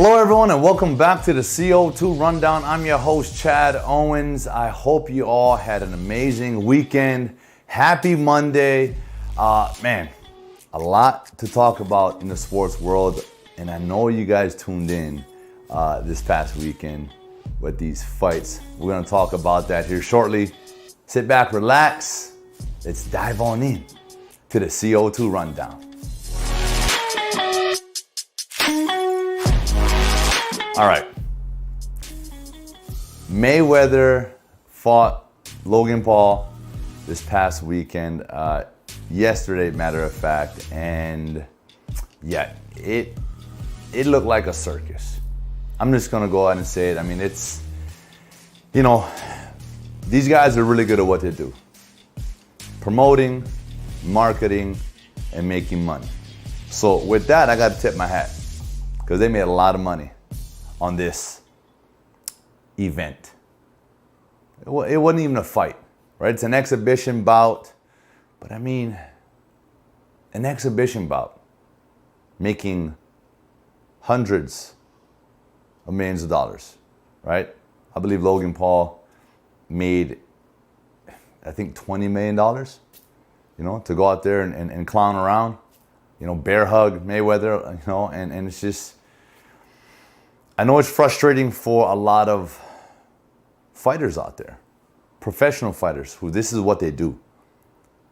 Hello everyone and welcome back to the CO2 Rundown. I'm your host Chad Owens. I hope you all had an amazing weekend. Happy Monday. Man, a lot to talk about in the sports world, and I know you guys tuned in this past weekend with these fights. We're gonna talk about that here shortly. Sit back, relax. Let's dive on in to the CO2 Rundown. All right. Mayweather fought Logan Paul this past weekend, yesterday, matter of fact, and yeah, it looked like a circus. I'm just gonna go ahead and say it. I mean, it's, you know, these guys are really good at what they do. Promoting, marketing, and making money. So with that, I gotta tip my hat, because they made a lot of money on this event. It wasn't even a fight, right? It's an exhibition bout, but I mean, an exhibition bout making hundreds of millions of dollars, right? I believe Logan Paul made, I think, $20 million, you know, to go out there and clown around, you know, bear hug Mayweather, you know, and it's just, I know it's frustrating for a lot of fighters out there, professional fighters, who this is what they do.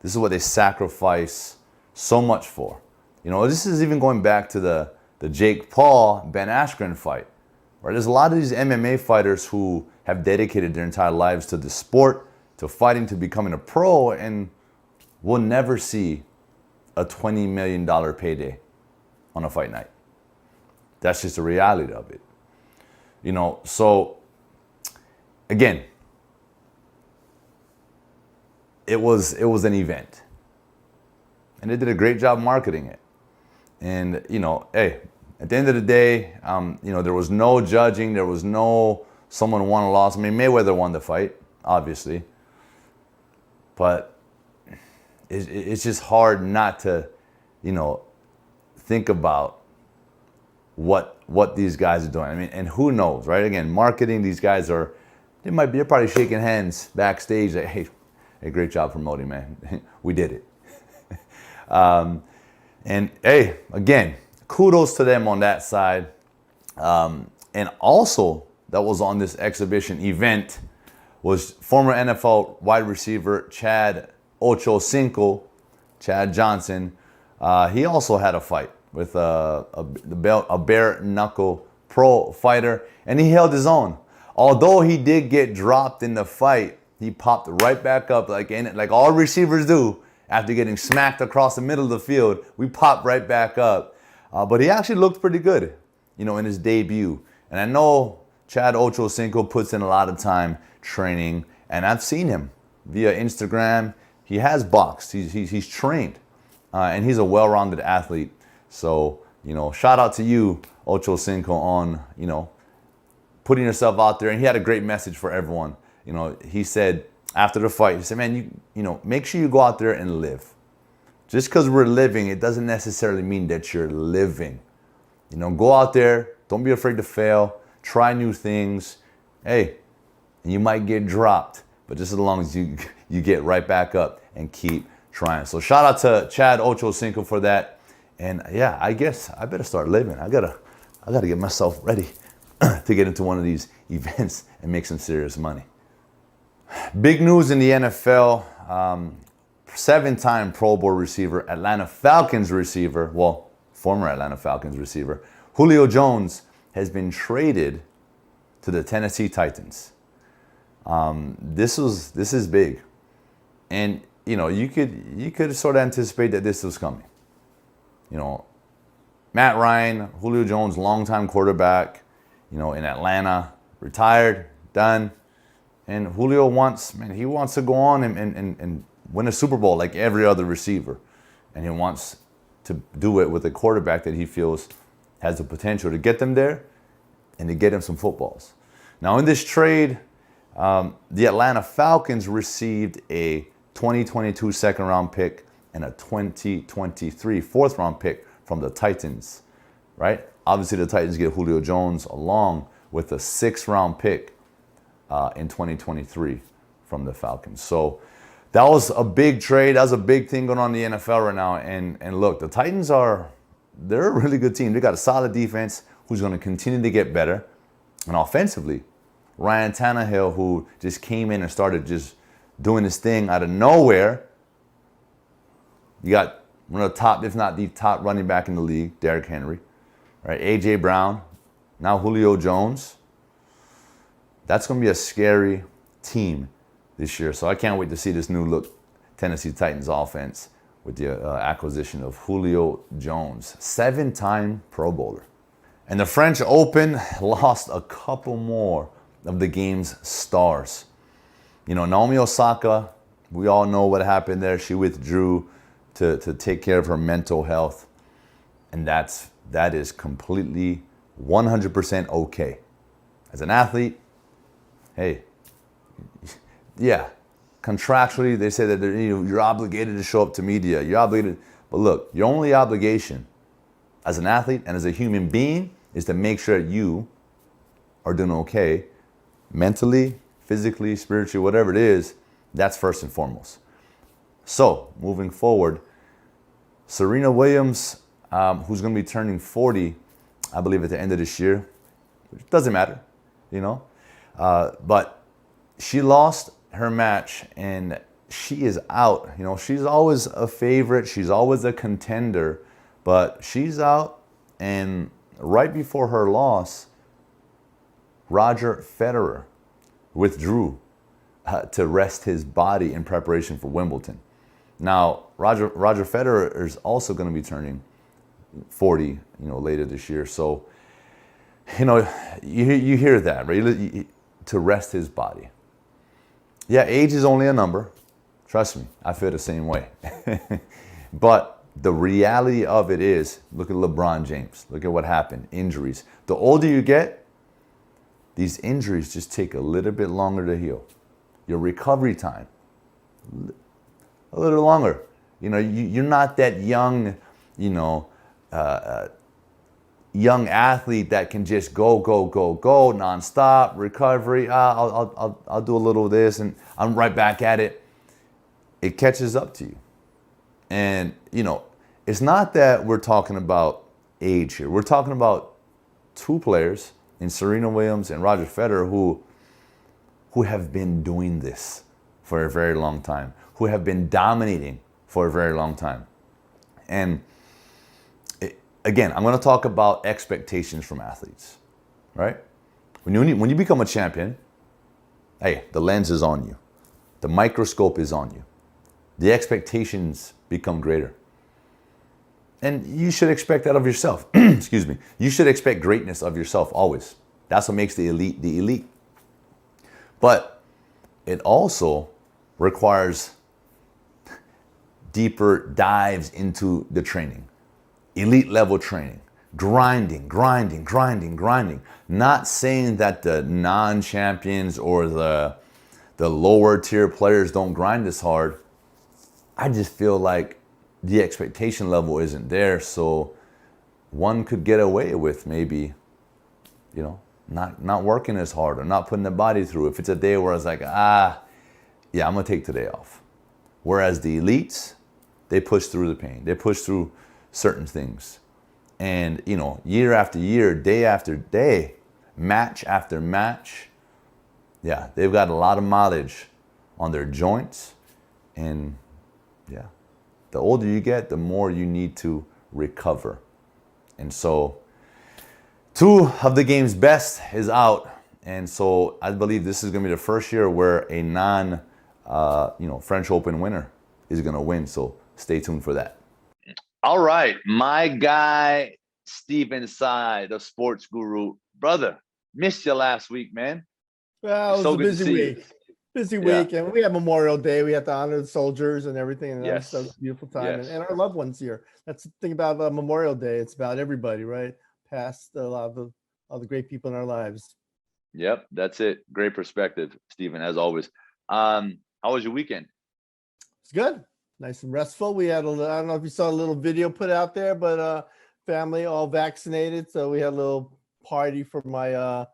This is what they sacrifice so much for. You know, this is even going back to the Jake Paul, Ben Askren fight, right? There's a lot of these MMA fighters who have dedicated their entire lives to the sport, to fighting, to becoming a pro, and will never see a $20 million payday on a fight night. That's just the reality of it. You know, so again, it was an event, and they did a great job marketing it. And you know, hey, at the end of the day, you know, there was no judging, there was no someone won or lost. I mean, Mayweather won the fight, obviously, but it's just hard not to, you know, think about what these guys are doing. I mean, and who knows, right? Again, marketing, these guys are, they're probably shaking hands backstage like, hey, great job promoting, man. We did it. And hey, again, kudos to them on that side. And also, that was on this exhibition event was former NFL wide receiver Chad Ochocinco, Chad Johnson. He also had a fight with a bare knuckle pro fighter, and he held his own. Although he did get dropped in the fight, he popped right back up like all receivers do after getting smacked across the middle of the field. We popped right back up, but he actually looked pretty good, you know, in his debut. And I know Chad Ochocinco puts in a lot of time training, and I've seen him via Instagram. He has boxed. He's trained, and he's a well-rounded athlete. So, you know, shout out to you, Ochocinco, on, you know, putting yourself out there. And he had a great message for everyone. You know, he said after the fight, he said, man, you know, make sure you go out there and live. Just because we're living, it doesn't necessarily mean that you're living. You know, go out there. Don't be afraid to fail. Try new things. Hey, you might get dropped, but just as long as you get right back up and keep trying. So shout out to Chad Ochocinco for that. And yeah, I guess I better start living. I gotta get myself ready to get into one of these events and make some serious money. Big news in the NFL. 7-time Pro Bowl receiver, Atlanta Falcons receiver, well, former Atlanta Falcons receiver, Julio Jones has been traded to the Tennessee Titans. This is big. And you know, you could sort of anticipate that this was coming. You know, Matt Ryan, Julio Jones, longtime quarterback, you know, in Atlanta, retired, done. And Julio wants to go on and win a Super Bowl like every other receiver. And he wants to do it with a quarterback that he feels has the potential to get them there and to get him some footballs. Now in this trade, the Atlanta Falcons received a 2022 second round pick and a 2023 fourth round pick from the Titans. right? Obviously, the Titans get Julio Jones along with a 6th-round pick in 2023 from the Falcons. So that was a big trade. That was a big thing going on in the NFL right now. And look, the Titans they're a really good team. They got a solid defense who's going to continue to get better. And offensively, Ryan Tannehill, who just came in and started just doing this thing out of nowhere. You got one of the top, if not the top running back in the league, Derrick Henry. Right? A.J. Brown, now Julio Jones. That's going to be a scary team this year. So I can't wait to see this new look Tennessee Titans offense with the acquisition of Julio Jones, 7-time Pro Bowler. And the French Open lost a couple more of the game's stars. You know, Naomi Osaka, we all know what happened there. She withdrew to take care of her mental health. And that is completely 100% okay. As an athlete, hey, yeah, contractually they say that you're obligated to show up to media. You're obligated, but look, your only obligation as an athlete and as a human being is to make sure that you are doing okay mentally, physically, spiritually, whatever it is. That's first and foremost. So moving forward, Serena Williams, who's going to be turning 40, I believe, at the end of this year, which doesn't matter, you know, but she lost her match and she is out. You know, she's always a favorite. She's always a contender, but she's out. And right before her loss, Roger Federer withdrew to rest his body in preparation for Wimbledon. Now, Roger Federer is also going to be turning 40, you know, later this year. So, you know, you hear that, right? To rest his body. Yeah, age is only a number. Trust me, I feel the same way. But the reality of it is, look at LeBron James. Look at what happened. Injuries. The older you get, these injuries just take a little bit longer to heal. Your recovery time, a little longer. You know, you're not that young, you know, young athlete that can just go nonstop. Recovery. I'll do a little of this and I'm right back at it. It catches up to you. And, you know, it's not that we're talking about age here. We're talking about two players in Serena Williams and Roger Federer who have been doing this for a very long time, who have been dominating for a very long time. And again, I'm going to talk about expectations from athletes, right? When you become a champion, hey, the lens is on you. The microscope is on you. The expectations become greater. And you should expect that of yourself. Excuse me. You should expect greatness of yourself always. That's what makes the elite the elite. But it also requires deeper dives into the training. Elite level training. Grinding. Not saying that the non-champions or the lower tier players don't grind this hard. I just feel like the expectation level isn't there, so one could get away with maybe, you know, not working as hard or not putting the body through. If it's a day where it's like, yeah, I'm gonna take today off. Whereas the elites, they push through the pain. They push through certain things. And, you know, year after year, day after day, match after match, yeah, they've got a lot of mileage on their joints. And yeah, the older you get, the more you need to recover. And so 2 of the game's best is out. And so I believe this is going to be the first year where a French Open winner is going to win. So stay tuned for that. All right. My guy, Stephen Tsai, the sports guru. Brother, missed you last week, man. Well, it was a busy week. Busy week, and we have Memorial Day. We have to honor the soldiers and everything, and that's a beautiful time. And our loved ones here. That's the thing about Memorial Day. It's about everybody, right? Past a lot of all the great people in our lives. Yep, that's it. Great perspective, Stephen, as always. How was your weekend? It's good. Nice and restful. We had I don't know if you saw a little video put out there, but family all vaccinated, so we had a little party for my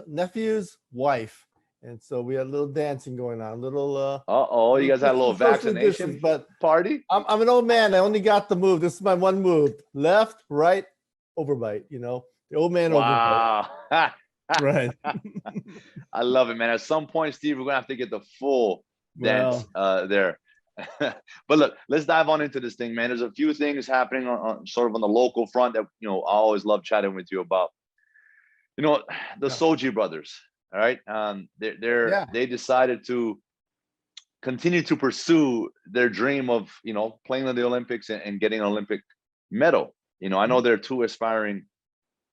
nephew's wife, and so we had a little dancing going on. You guys had a little vaccination distance, but party? I'm an old man. I only got the move. This is my one move: left, right, overbite. The old man overbite. Right. I love it, man. At some point, Steve, we're gonna have to get the full dance there. But look, let's dive on into this thing, man. There's a few things happening on sort of on the local front that I always love chatting with you about. The Soji brothers. All right, they decided to continue to pursue their dream of playing in the Olympics and getting an Olympic medal. I know they're two aspiring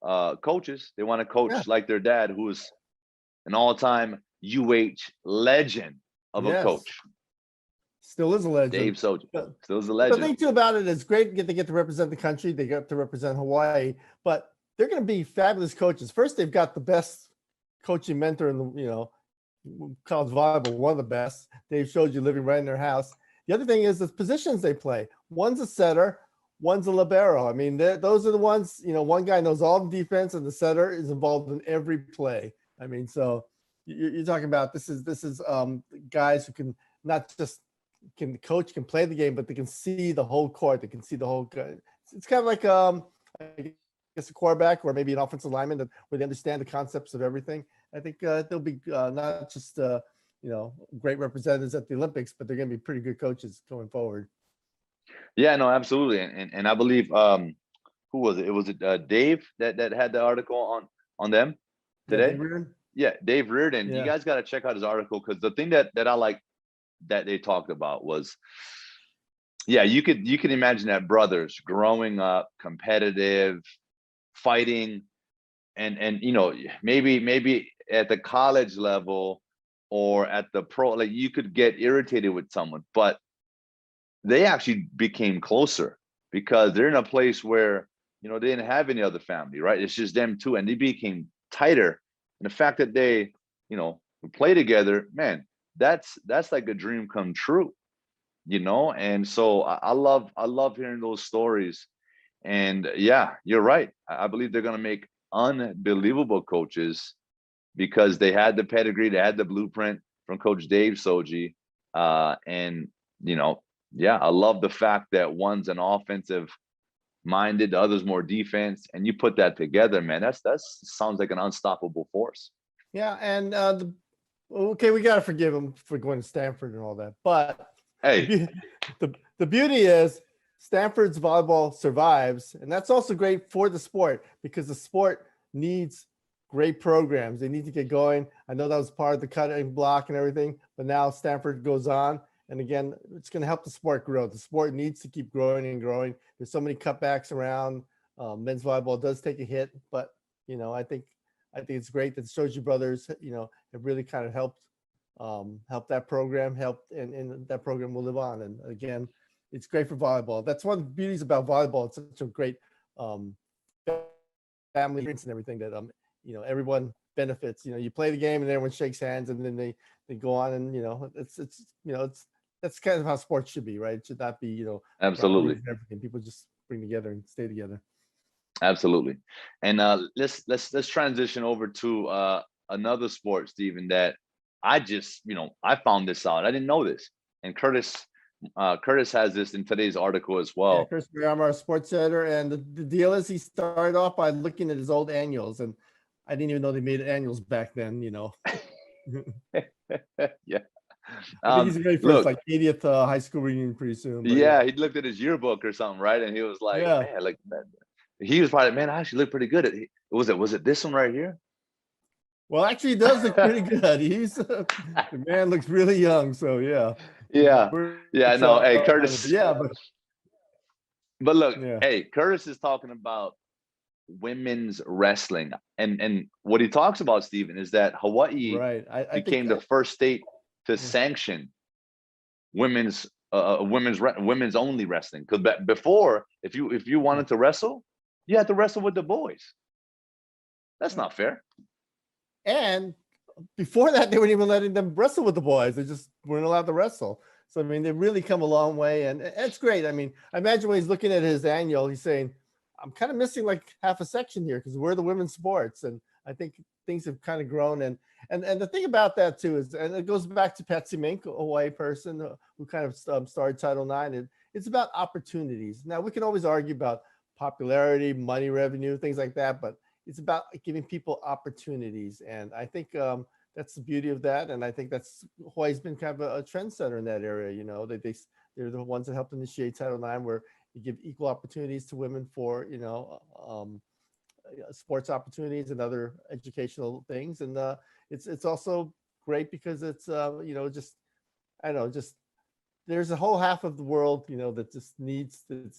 coaches. They want to coach like their dad, who is an all-time UH legend of a coach. Still is a legend. Dave Soji. Still is a legend. The thing too about it is great they get to represent the country. They get to represent Hawaii, but they're going to be fabulous coaches. First, they've got the best coaching mentor in the college volleyball, one of the best. Dave showed you living right in their house. The other thing is the positions they play. One's a setter, one's a libero. I mean, those are the ones. One guy knows all the defense, and the setter is involved in every play. I mean, so you're talking about this is guys who can not just can coach, can play the game, but they can see the whole court. They can see the whole. It's kind of like I guess a quarterback or maybe an offensive lineman where they understand the concepts of everything. I think they'll be not just great representatives at the Olympics, but they're going to be pretty good coaches going forward. Yeah, no, absolutely, and I believe who was it? It was Dave that had the article on them today. Dave Reardon. You guys got to check out his article, because the thing that I like that they talked about was, you can imagine that brothers growing up competitive, fighting, and maybe at the college level or at the pro, like you could get irritated with someone, but they actually became closer because they're in a place where they didn't have any other family, right? It's just them two, and they became tighter. And the fact that they play together, man, that's like a dream come true, and so I love hearing those stories. And you're right. I believe they're going to make unbelievable coaches because they had the pedigree, they had the blueprint from Coach Dave Soji. And I love the fact that one's an offensive minded, the other's more defense, and you put that together, man. That sounds like an unstoppable force. Yeah, and okay, we got to forgive him for going to Stanford and all that, but hey, the beauty is Stanford's volleyball survives, and that's also great for the sport because the sport needs great programs. They need to get going. I know that was part of the cutting block and everything, but now Stanford goes on, and again, it's going to help the sport grow. The sport needs to keep growing and growing. There's so many cutbacks around. Men's volleyball does take a hit, but I think it's great that the Soji brothers, have really kind of helped that program, and that program will live on. And again, it's great for volleyball. That's one of the beauties about volleyball. It's such a great family experience and everything that everyone benefits. You play the game and everyone shakes hands, and then they go on, and it's that's kind of how sports should be, right? It should not be absolutely everything. People just bring together and stay together. Absolutely. And let's transition over to another sport, Stephen, that I just I found this out. I didn't know this, and Curtis has this in today's article as well. Yeah, Chris, I'm our sports editor, and the deal is he started off by looking at his old annuals, and I didn't even know they made annuals back then. Yeah. I think he's ready for his 80th high school reunion pretty soon. Yeah, he looked at his yearbook or something, right? And he was like, man, like that. He was probably, man, I actually look pretty good. Was it this one right here? Well, actually, he does look pretty good. He's the man looks really young. So yeah. No, hey, Curtis. But look, hey, Curtis is talking about women's wrestling, and what he talks about, Stephen, is that Hawaii became the first state to sanction women's only wrestling. Because before, if you wanted to wrestle, you had to wrestle with the boys. That's not fair. And before that, they weren't even letting them wrestle with the boys. They just weren't allowed to wrestle. So, I mean, they've really come a long way, and it's great. I mean, I imagine when he's looking at his annual, he's saying, I'm kind of missing like half a section here because we're the women's sports. And I think things have kind of grown. And the thing about that too is, and it goes back to Patsy Mink, a Hawaii person who kind of started Title IX. And it's about opportunities. Now, we can always argue about popularity, money, revenue, things like that, but it's about giving people opportunities. And I think that's the beauty of that. And I think that's Hawaii's been kind of a trendsetter in that area. You know, they're the ones that helped initiate Title IX, where you give equal opportunities to women for, sports opportunities and other educational things. And it's also great because it's, just, I don't know, just there's a whole half of the world, that just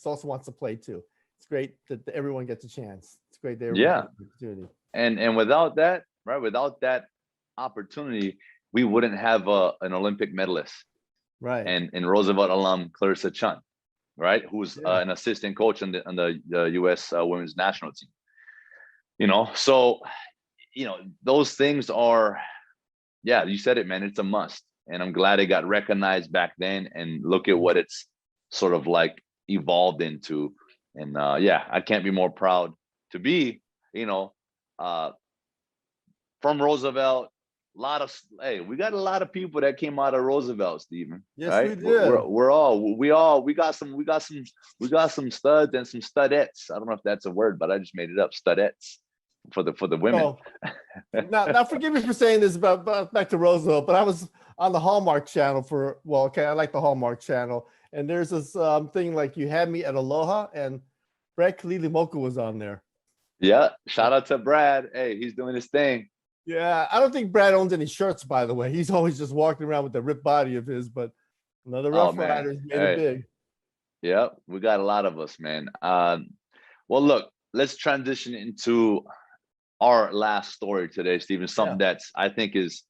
also wants to play too. It's great that everyone gets a chance. It's great that everyone gets an opportunity. And without that, right, without that opportunity, we wouldn't have an Olympic medalist. Right. And Roosevelt alum Clarissa Chun, right, who's an assistant coach on the U.S. women's national team. So those things are, you said it, man. It's a must, and I'm glad it got recognized back then. And look at what it's sort of like evolved into. And I can't be more proud to be, from Roosevelt. We got a lot of people that came out of Roosevelt, Stephen. Yes, right? we did. We got some studs and some studettes. I don't know if that's a word, but I just made it up. Studettes for the women. Oh. Now forgive me for saying this about back to Roosevelt, but I was on the Hallmark channel I like the Hallmark channel, and there's this thing like You Had Me at Aloha, and Brad Kalilimoku was on there. Yeah, shout out to Brad. Hey, he's doing his thing. Yeah, I don't think Brad owns any shirts, by the way. He's always just walking around with the ripped body of his, but another Rough Riders made it big. Yeah, we got a lot of us, man. Well, look, let's transition into our last story today, Stephen. Something that's, I think, is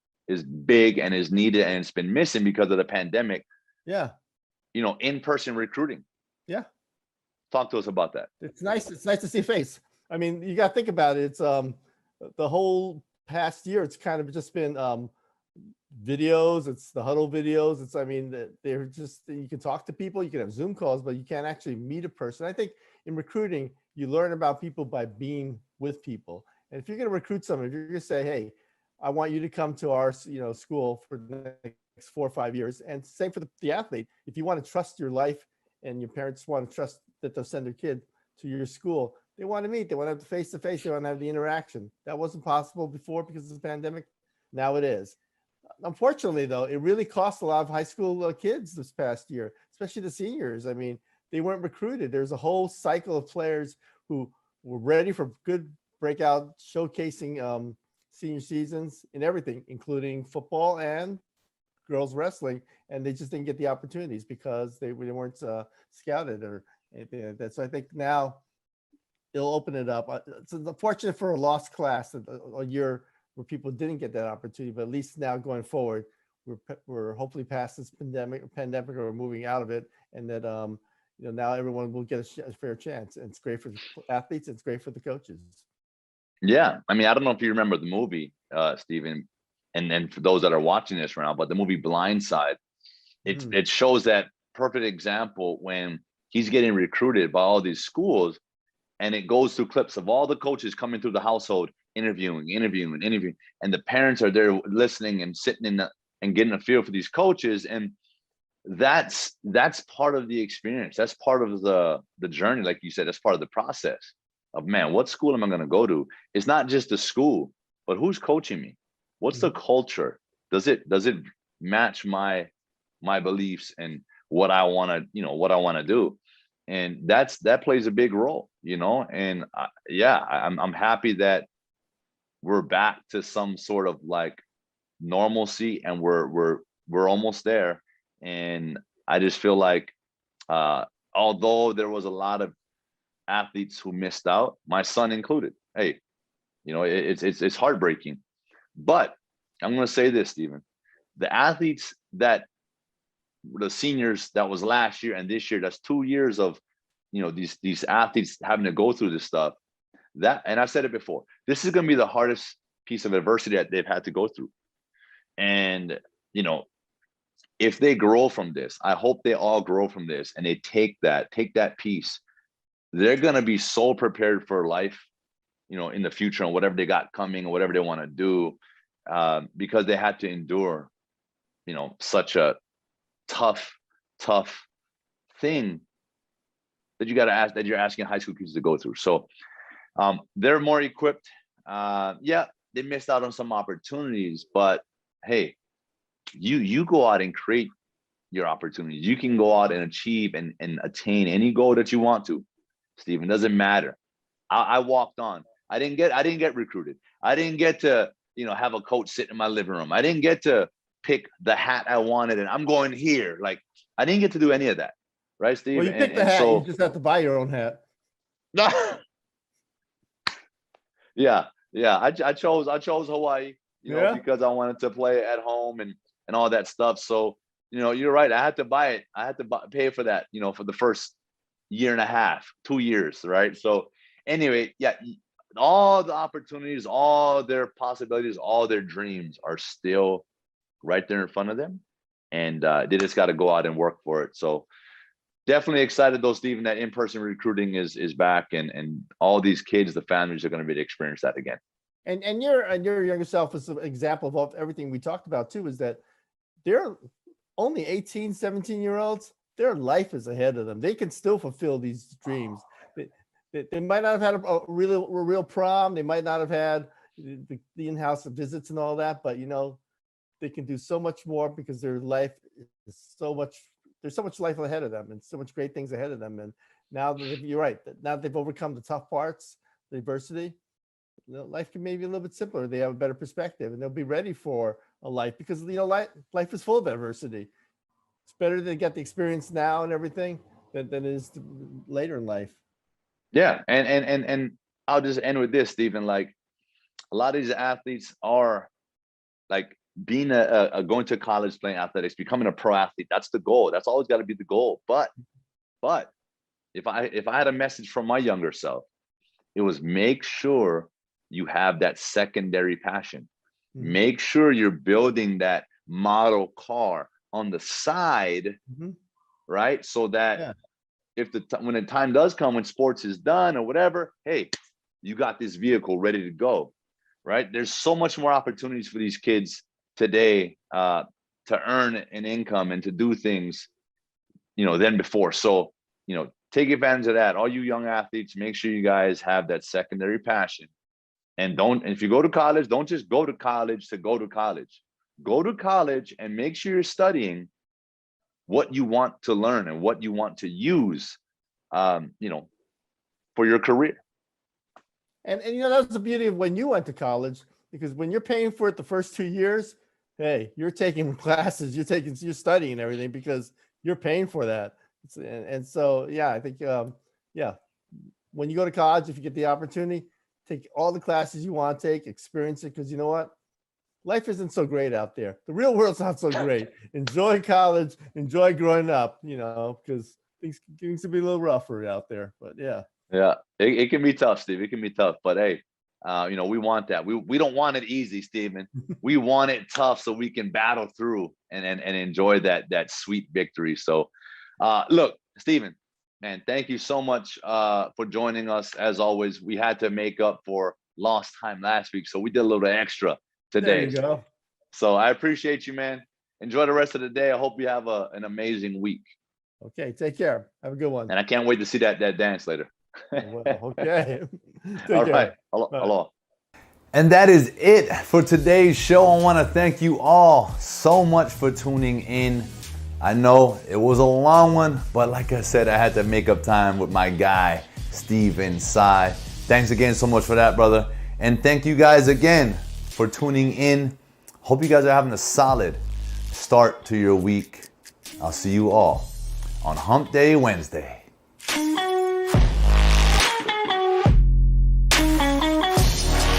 big and is needed, and it's been missing because of the pandemic. Yeah. In-person recruiting. Yeah. Talk to us about that. It's nice to see a face. I mean, you got to think about it. It's the whole past year, it's kind of just been videos. It's the huddle videos. They're just, you can talk to people, you can have Zoom calls, but you can't actually meet a person. I think in recruiting, you learn about people by being with people. And if you're going to recruit someone, if you're going to say, hey, I want you to come to our school for the next 4 or 5 years, and same for the athlete. If you want to trust your life and your parents want to trust that they'll send their kid to your school, they want to meet, they want to have the face-to-face, they want to have the interaction. That wasn't possible before because of the pandemic. Now it is. Unfortunately, though, it really cost a lot of high school kids this past year, especially the seniors. I mean, they weren't recruited. There's a whole cycle of players who were ready for good breakout showcasing senior seasons in everything, including football and girls wrestling, and they just didn't get the opportunities because they weren't scouted or anything like that. So I think now it'll open it up. It's unfortunate for a lost class, a year where people didn't get that opportunity, but at least now going forward, we're hopefully past this pandemic, or we're moving out of it, and that now everyone will get a fair chance. And it's great for the athletes. It's great for the coaches. Yeah, I mean, I don't know if you remember the movie, Stephen, and then for those that are watching this right now, but the movie Blindside, it shows that perfect example when he's getting recruited by all these schools, and it goes through clips of all the coaches coming through the household, interviewing, and the parents are there listening and sitting and getting a feel for these coaches. And that's part of the experience. That's part of the journey. Like you said, that's part of the process of, man, what school am I going to go to? It's not just the school, but who's coaching me? What's the culture? Does it match my beliefs and what I want to do? And that plays a big role, and I'm happy that we're back to some sort of like normalcy, and we're almost there. And I just feel like although there was a lot of athletes who missed out, my son included, hey, it's heartbreaking. But I'm going to say this, Stephen, the athletes the seniors that was last year and this year, that's 2 years of these athletes having to go through this stuff. And I've said it before, this is going to be the hardest piece of adversity that they've had to go through. And if they grow from this, I hope they all grow from this and they take that piece. They're going to be so prepared for life, in the future and whatever they got coming or whatever they want to do, because they had to endure, such a tough thing that you're asking high school kids to go through. So they're more equipped. They missed out on some opportunities, but hey, you go out and create your opportunities. You can go out and achieve and attain any goal that you want to, Stephen. Doesn't matter. I walked on. I didn't get recruited. I didn't get to, have a coach sit in my living room. I didn't get to pick the hat I wanted and I'm going here. Like, I didn't get to do any of that. Right, Steve? Well, you picked the hat. So, you just have to buy your own hat. Yeah. I chose Hawaii, because I wanted to play at home and all that stuff. So, you're right. I had to buy it. I had to pay for that, for the first year and a half, 2 years, right? So anyway, all the opportunities, all their possibilities, all their dreams are still right there in front of them. And they just got to go out and work for it. So definitely excited though, Stephen, that in-person recruiting is back and all these kids, the families are going to be able to experience that again. And your younger self is an example of everything we talked about too, is that they're only 18, 17-year-olds. Their life is ahead of them. They can still fulfill these dreams. They might not have had a real prom. They might not have had the in-house visits and all that, but they can do so much more because their life is there's so much life ahead of them and so much great things ahead of them. And now that you're right, now they've overcome the tough parts, the adversity, life can maybe a little bit simpler. They have a better perspective and they'll be ready for a life because, life is full of adversity. It's better to get the experience now and everything than it is later in life. Yeah. And I'll just end with this, Stephen, like a lot of these athletes are like being going to college, playing athletics, becoming a pro athlete. That's the goal. That's always got to be the goal. But if I had a message from my younger self, it was make sure you have that secondary passion. Mm-hmm. Make sure you're building that model car on the side, mm-hmm. right? So that if when the time does come, when sports is done or whatever, hey, you got this vehicle ready to go, right? There's so much more opportunities for these kids today to earn an income and to do things, than before. So, take advantage of that. All you young athletes, make sure you guys have that secondary passion. And if you go to college, don't just go to college to go to college. Go to college and make sure you're studying what you want to learn and what you want to use, for your career. And that's the beauty of when you went to college, because when you're paying for it the first 2 years, hey, you're taking classes, you're studying everything because you're paying for that. And so, I think, when you go to college, if you get the opportunity, take all the classes you want to take, experience it, because you know what? Life isn't so great out there. The real world's not so great. Enjoy college, enjoy growing up, because things can be a little rougher out there. But yeah, it can be tough, Steve. It can be tough. But hey, we want that. We don't want it easy, Stephen. We want it tough so we can battle through and enjoy that sweet victory. So, look, Stephen, man, thank you so much for joining us. As always, we had to make up for lost time last week, so we did a little extra today. There you go. So I appreciate you, man. Enjoy the rest of the day. I hope you have an amazing week. Okay, take care. Have a good one. And I can't wait to see that dance later. Okay. All right. Hello. And that is it for today's show. I want to thank you all so much for tuning in. I know it was a long one, but like I said, I had to make up time with my guy, Stephen Tsai. Thanks again so much for that, brother. And thank you guys again for tuning in. Hope you guys are having a solid start to your week. I'll see you all on Hump Day Wednesday.